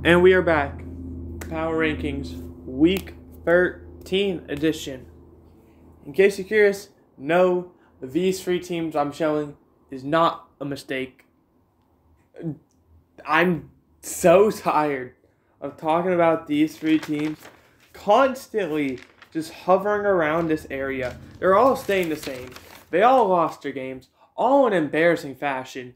And we are back. Power Rankings, Week 13 edition. In case you're curious, no, these three teams I'm showing is not a mistake. I'm so tired of talking about these three teams constantly just hovering around this area. They're all staying the same. They all lost their games, all in embarrassing fashion.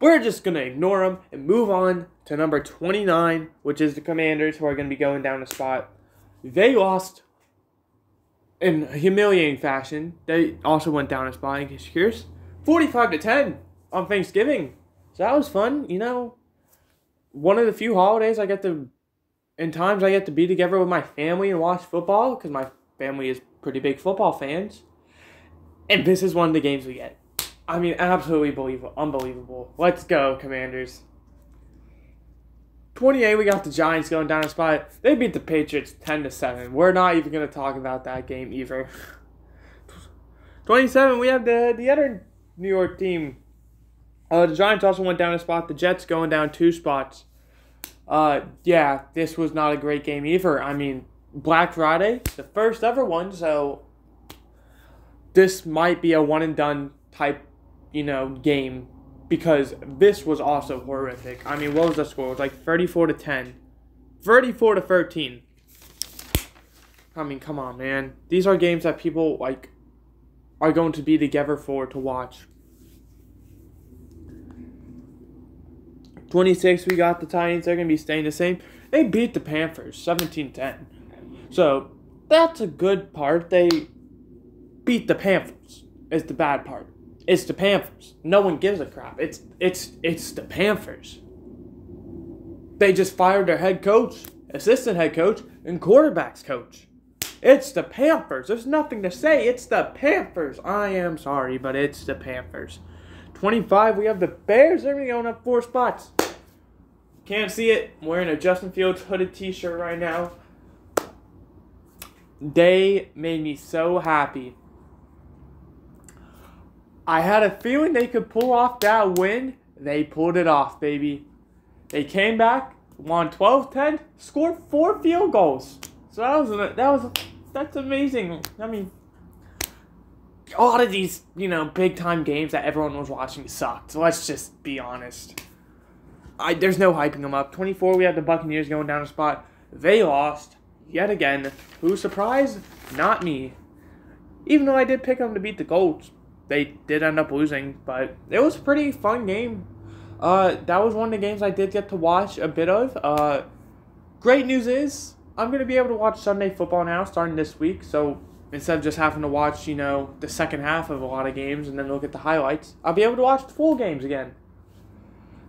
We're just going to ignore them and move on to number 29, which is the Commanders, who are going to be going down a spot. They lost in a humiliating fashion. They also went down a spot, in case you're curious. 45-10 on Thanksgiving. So that was fun. You know, one of the few holidays I get to be together with my family and watch football, because my family is pretty big football fans. And this is one of the games we get. I mean, absolutely unbelievable. Let's go, Commanders. 28, we got the Giants going down a spot. They beat the Patriots 10-7. We're not even going to talk about that game either. 27, we have the other New York team. The Giants also went down a spot. The Jets going down 2 spots. Yeah, this was not a great game either. I mean, Black Friday, the first ever one, so this might be a one-and-done type game, because this was also horrific. I mean, what was the score? It was like 34-10. 34-13. I mean, come on, man. These are games that people, are going to be together to watch. 26, we got the Titans. They're going to be staying the same. They beat the Panthers 17-10. So, that's a good part. They beat the Panthers is the bad part. It's the Panthers. No one gives a crap. It's the Panthers. They just fired their head coach, assistant head coach, and quarterbacks coach. It's the Panthers. There's nothing to say. It's the Panthers. I am sorry, but it's the Panthers. 25, we have the Bears. They're going up 4 spots. Can't see it. I'm wearing a Justin Fields hooded t-shirt right now. They made me so happy. I had a feeling they could pull off that win. They pulled it off, baby. They came back, won 12-10, scored 4 field goals. So that's amazing. I mean, a lot of these, big time games that everyone was watching sucked. So let's just be honest. There's no hyping them up. 24, we have the Buccaneers going down a spot. They lost yet again. Who's surprised? Not me. Even though I did pick them to beat the Colts, they did end up losing, but it was a pretty fun game. That was one of the games I did get to watch a bit of. Great news is, I'm going to be able to watch Sunday football now, starting this week. So, instead of just having to watch, the second half of a lot of games and then look at the highlights, I'll be able to watch the full games again.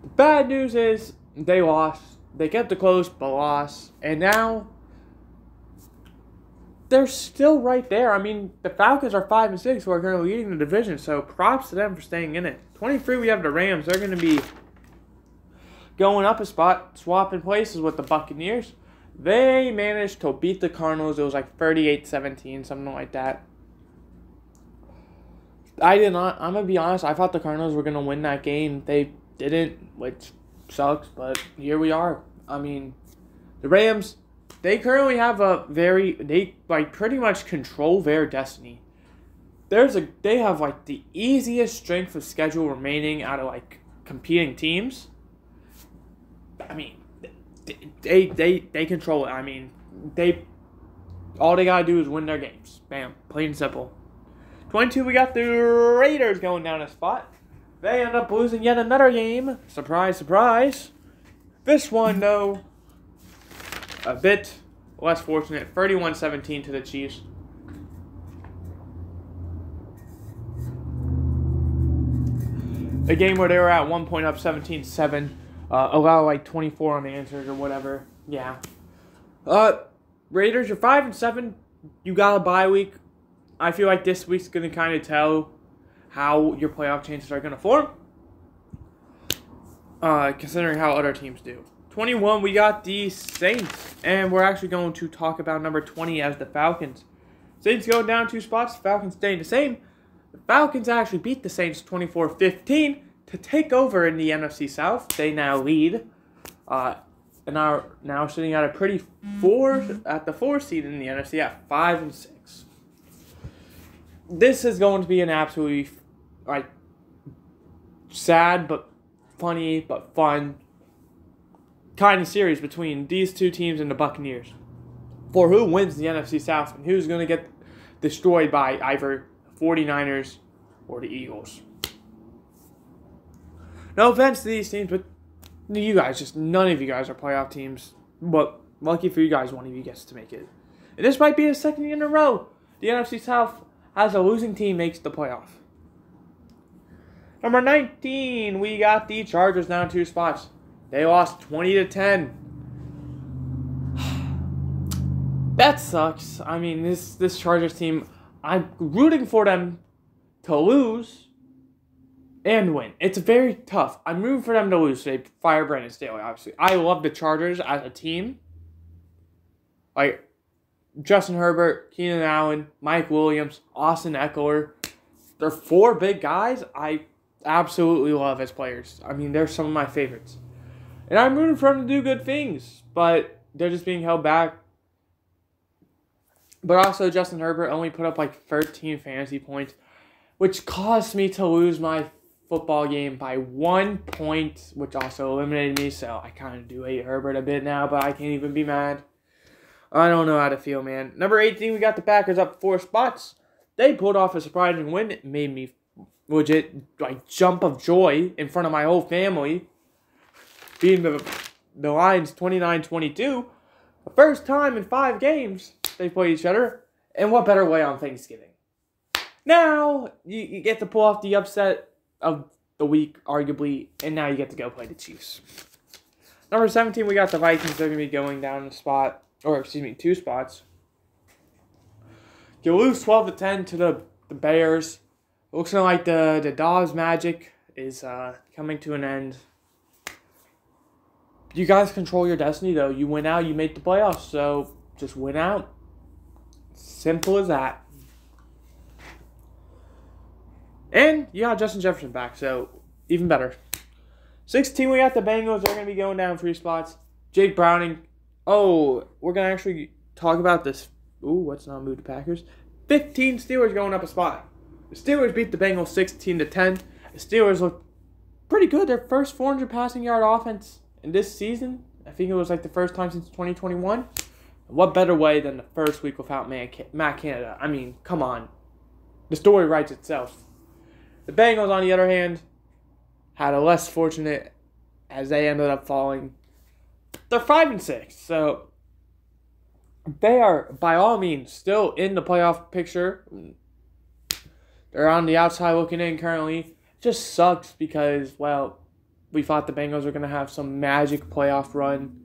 The bad news is, they lost. They kept it close, but lost. And now, they're still right there. I mean, the Falcons are 5-6, who are currently leading the division, so props to them for staying in it. 23, we have the Rams. They're going to be going up a spot, swapping places with the Buccaneers. They managed to beat the Cardinals. It was like 38-17, something like that. I'm going to be honest, I thought the Cardinals were going to win that game. They didn't, which sucks, but here we are. I mean, the Rams, they currently have they pretty much control their destiny. They have the easiest strength of schedule remaining out of competing teams. I mean, they control it. I mean, all they gotta do is win their games. Bam, plain and simple. 22, we got the Raiders going down a spot. They end up losing yet another game. Surprise, surprise. This one, though, a bit less fortunate. 31-17 to the Chiefs. A game where they were at 1 point up, 17-7. Allow 24 unanswered or whatever. Yeah. Raiders, you're 5-7. You got a bye week. I feel like this week's going to kind of tell how your playoff chances are going to form. Considering how other teams do. 21, we got the Saints. And we're actually going to talk about number 20 as the Falcons. Saints go down 2 spots. Falcons staying the same. The Falcons actually beat the Saints 24-15 to take over in the NFC South. They now lead and are now sitting at a pretty the 4th seed in the NFC at 5-6. This is going to be an absolutely sad but funny but fun kind of series between these two teams and the Buccaneers for who wins the NFC South and who's going to get destroyed by either the 49ers or the Eagles. No offense to these teams, but you guys, just none of you guys are playoff teams. But lucky for you guys, one of you gets to make it. And this might be the second year in a row the NFC South has a losing team makes the playoff. Number 19, we got the Chargers down 2 spots. They lost 20-10. That sucks. I mean, this Chargers team, I'm rooting for them to lose and win. It's very tough. I'm rooting for them to lose. They fire Brandon Staley, obviously. I love the Chargers as a team. Like, Justin Herbert, Keenan Allen, Mike Williams, Austin Eckler. They're 4 big guys I absolutely love as players. I mean, they're some of my favorites. And I'm rooting for them to do good things, but they're just being held back. But also, Justin Herbert only put up like 13 fantasy points, which caused me to lose my football game by 1 point, which also eliminated me. So I kind of do hate Herbert a bit now, but I can't even be mad. I don't know how to feel, man. Number 18, we got the Packers up 4 spots. They pulled off a surprising win. It made me legit jump of joy in front of my whole family, beating the Lions 29-22. The first time in 5 games they played each other. And what better way on Thanksgiving? Now, you get to pull off the upset of the week, arguably, and now you get to go play the Chiefs. Number 17, we got the Vikings. They're going to be going down 2 spots. You lose 12-10 to the Bears. It looks like the Dawes magic is coming to an end. You guys control your destiny, though. You win out, you make the playoffs, so just win out. Simple as that. And you got Justin Jefferson back, so even better. 16, we got the Bengals. They're going to be going down 3 spots. Jake Browning. Oh, we're going to actually talk about this. Ooh, let's not move the Packers. 15 Steelers going up a spot. The Steelers beat the Bengals 16-10. The Steelers look pretty good. Their first 400 passing yard offense in this season. I think it was like the first time since 2021. What better way than the first week without Matt Canada? I mean, come on. The story writes itself. The Bengals, on the other hand, had a less fortunate as they ended up falling. They're 5-6, so they are, by all means, still in the playoff picture. They're on the outside looking in currently. It just sucks because, well, we thought the Bengals were going to have some magic playoff run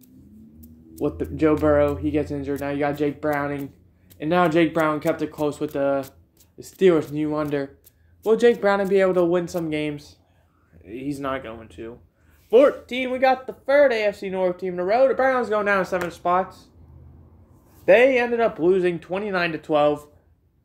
with Joe Burrow. He gets injured. Now you got Jake Browning. And now Jake Browning kept it close with the Steelers, and you wonder, will Jake Browning be able to win some games? He's not going to. 14, we got the 3rd AFC North team in a row. The Browns going down 7 spots. They ended up losing 29-12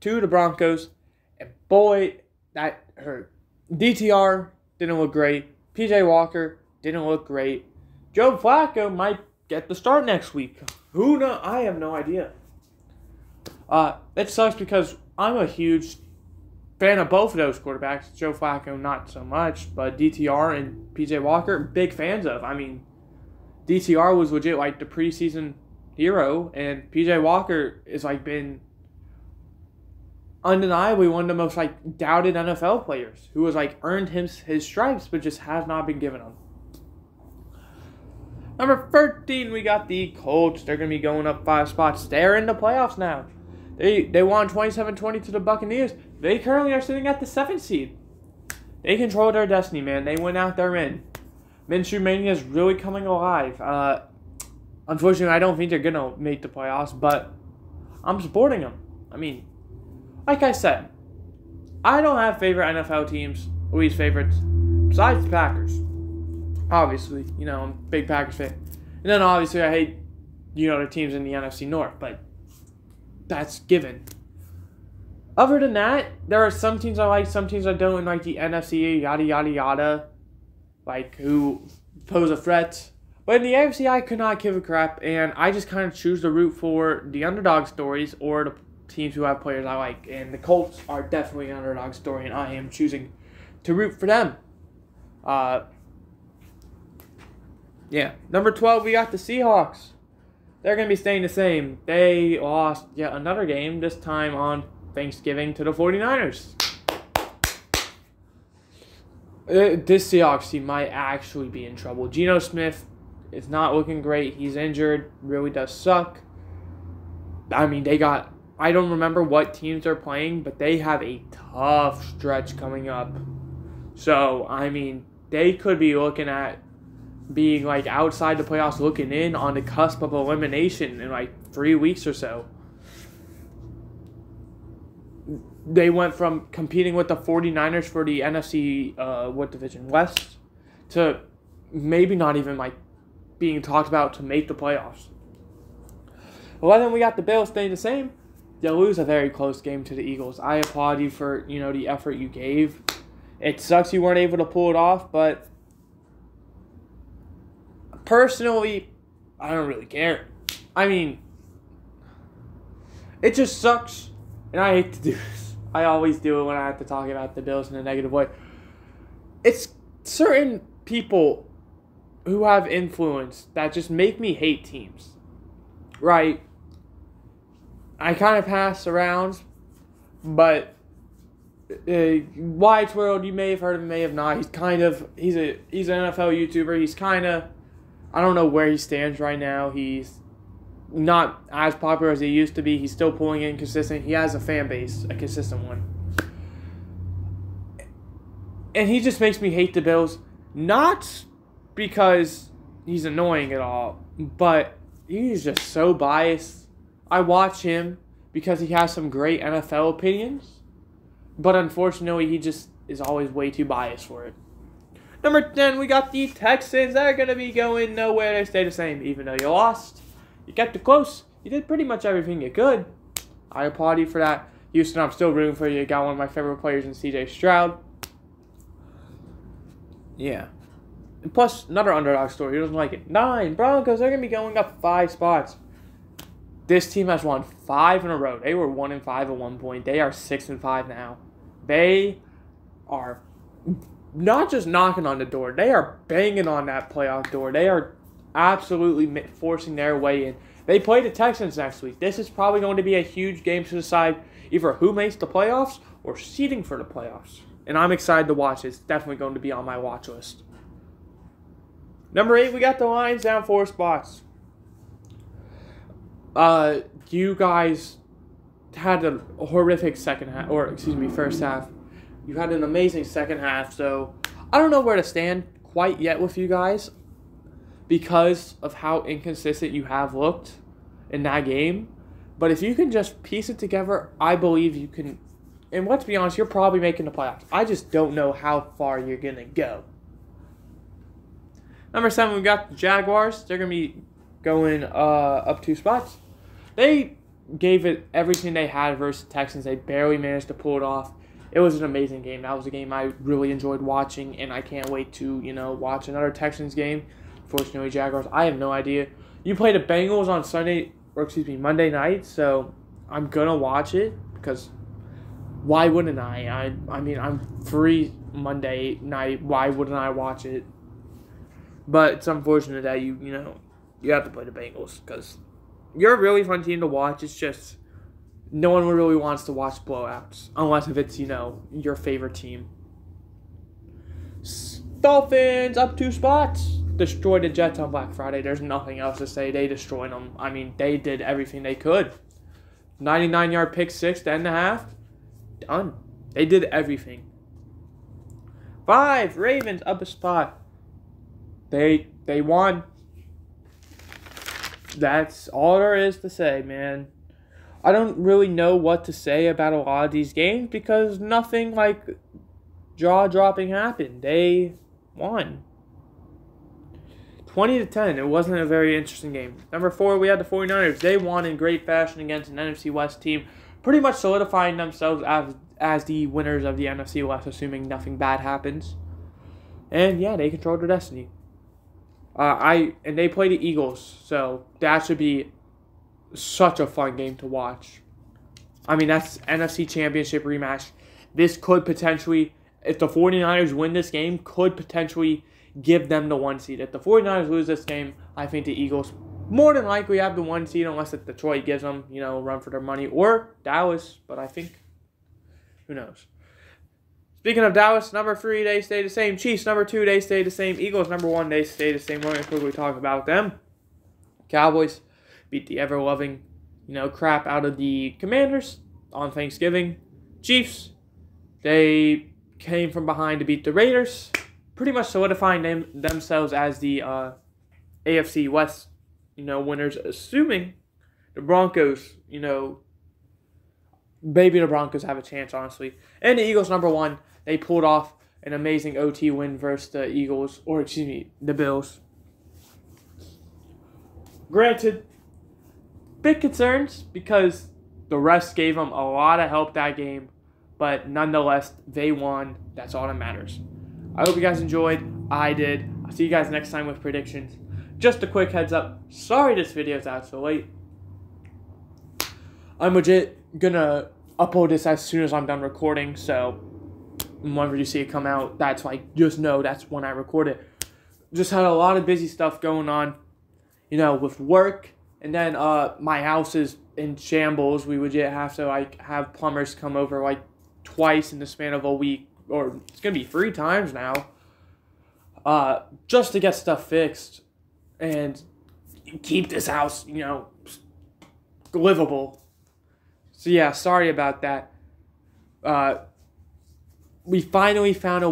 to the Broncos. And boy, that hurt. DTR didn't look great. PJ Walker didn't look great. Joe Flacco might get the start next week. Who knows? I have no idea. It sucks because I'm a huge fan of both of those quarterbacks. Joe Flacco, not so much, but DTR and PJ Walker, big fans of. I mean, DTR was legit like the preseason hero, and PJ Walker is like been undeniably one of the most like doubted NFL players who has like earned his stripes, but just has not been given them. Number 13, we got the Colts. They're going to be going up 5 spots. They're in the playoffs now. They won 27-20 to the Buccaneers. They currently are sitting at the 7th seed. They control their destiny, man. They went out there in. Minshew Mania is really coming alive. Unfortunately, I don't think they're going to make the playoffs, but I'm supporting them. I mean, like I said, I don't have favorite NFL teams, least favorites, besides the Packers. Obviously, I'm a big Packers fan. And then obviously I hate, the teams in the NFC North, but that's given. Other than that, there are some teams I like, some teams I don't, like the NFC, yada, yada, yada, like who pose a threat. But in the AFC, I could not give a crap, and I just kind of choose to root for the underdog stories or the teams who have players I like. And the Colts are definitely an underdog story, and I am choosing to root for them. Yeah. Number 12, we got the Seahawks. They're going to be staying the same. They lost yet another game, this time on Thanksgiving, to the 49ers. This Seahawks team might actually be in trouble. Geno Smith is not looking great. He's injured. Really does suck. I mean, I don't remember what teams they're playing, but they have a tough stretch coming up. So, I mean, they could be looking at being like outside the playoffs, looking in on the cusp of elimination in like 3 weeks or so. They went from competing with the 49ers for the NFC, what division? West, to maybe not even like being talked about to make the playoffs. Well, then we got the Bills staying the same. They lose a very close game to the Eagles. I applaud you for, the effort you gave. It sucks you weren't able to pull it off, but personally, I don't really care. I mean, it just sucks, and I hate to do this. I always do it when I have to talk about the Bills in a negative way. It's certain people who have influence that just make me hate teams, right? I kind of pass around, but Wyatt World, you may have heard of him, may have not. He's an NFL YouTuber. He's kind of, I don't know where he stands right now. He's not as popular as he used to be. He's still pulling in consistent. He has a fan base, a consistent one. And he just makes me hate the Bills, not because he's annoying at all, but he's just so biased. I watch him because he has some great NFL opinions, but unfortunately he just is always way too biased for it. Number 10, we got the Texans. They're going to be going nowhere. They stay the same, even though you lost. You kept it close. You did pretty much everything you could. I applaud you for that. Houston, I'm still rooting for you. You got one of my favorite players in C.J. Stroud. Yeah. And plus, another underdog story. Who doesn't like it? 9, Broncos. They're going to be going up 5 spots. This team has won 5 in a row. They were 1-5 at one point. They are 6-5 now. They are not just knocking on the door. They are banging on that playoff door. They are absolutely forcing their way in. They play the Texans next week. This is probably going to be a huge game to decide either who makes the playoffs or seeding for the playoffs. And I'm excited to watch it. It's definitely going to be on my watch list. Number 8, we got the Lions down 4 spots. You guys had a horrific first half. You had an amazing second half, so I don't know where to stand quite yet with you guys because of how inconsistent you have looked in that game. But if you can just piece it together, I believe you can. And let's be honest, you're probably making the playoffs. I just don't know how far you're going to go. Number 7, we got the Jaguars. They're going to be going up 2 spots. They gave it everything they had versus the Texans. They barely managed to pull it off. It was an amazing game. That was a game I really enjoyed watching, and I can't wait to, watch another Texans game. Unfortunately, Jaguars, I have no idea. You play the Bengals on Monday night, so I'm going to watch it because why wouldn't I? I mean, I'm free Monday night. Why wouldn't I watch it? But it's unfortunate that you have to play the Bengals because you're a really fun team to watch. It's just no one really wants to watch blowouts unless if it's, your favorite team. Dolphins up 2 spots. Destroyed the Jets on Black Friday. There's nothing else to say. They destroyed them. I mean, they did everything they could. 99-yard pick 6 to end the half. Done. They did everything. 5, Ravens up a spot. They won. That's all there is to say, man. I don't really know what to say about a lot of these games because nothing like jaw-dropping happened. They won. 20-10. It wasn't a very interesting game. Number 4, we had the 49ers. They won in great fashion against an NFC West team, pretty much solidifying themselves as the winners of the NFC West, assuming nothing bad happens. And yeah, they controlled their destiny. And they play the Eagles, so that should be such a fun game to watch. I mean, that's NFC Championship rematch. This could potentially, if the 49ers win this game, could potentially give them the 1 seed. If the 49ers lose this game, I think the Eagles more than likely have the 1 seed, unless if Detroit gives them, a run for their money, or Dallas, but I think, who knows. Speaking of Dallas, number 3, they stay the same. Chiefs, number 2, they stay the same. Eagles, number 1, they stay the same. We're going to quickly talk about them. Cowboys beat the ever-loving, crap out of the Commanders on Thanksgiving. Chiefs, they came from behind to beat the Raiders, pretty much solidifying themselves as the AFC West, winners, assuming the Broncos, maybe the Broncos have a chance, honestly. And the Eagles, number 1, they pulled off an amazing OT win versus the Bills. Granted, big concerns because the refs gave them a lot of help that game, but nonetheless, they won. That's all that matters. I hope you guys enjoyed. I did. I'll see you guys next time with predictions. Just a quick heads up. Sorry this video's out so late. I'm legit gonna upload this as soon as I'm done recording, so whenever you see it come out, that's like, just know that's when I record it. Just had a lot of busy stuff going on, with work, and then my house is in shambles. We would have to have plumbers come over twice in the span of a week, or it's gonna be 3 times now, just to get stuff fixed and keep this house, livable. So yeah, sorry about that. We finally found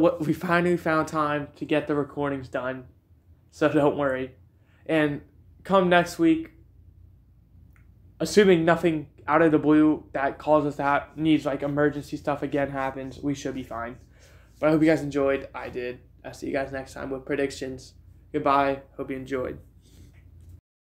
time to get the recordings done, so don't worry. And come next week, assuming nothing out of the blue that calls us out, needs emergency stuff again happens, we should be fine. But I hope you guys enjoyed. I did. I'll see you guys next time with predictions. Goodbye. Hope you enjoyed.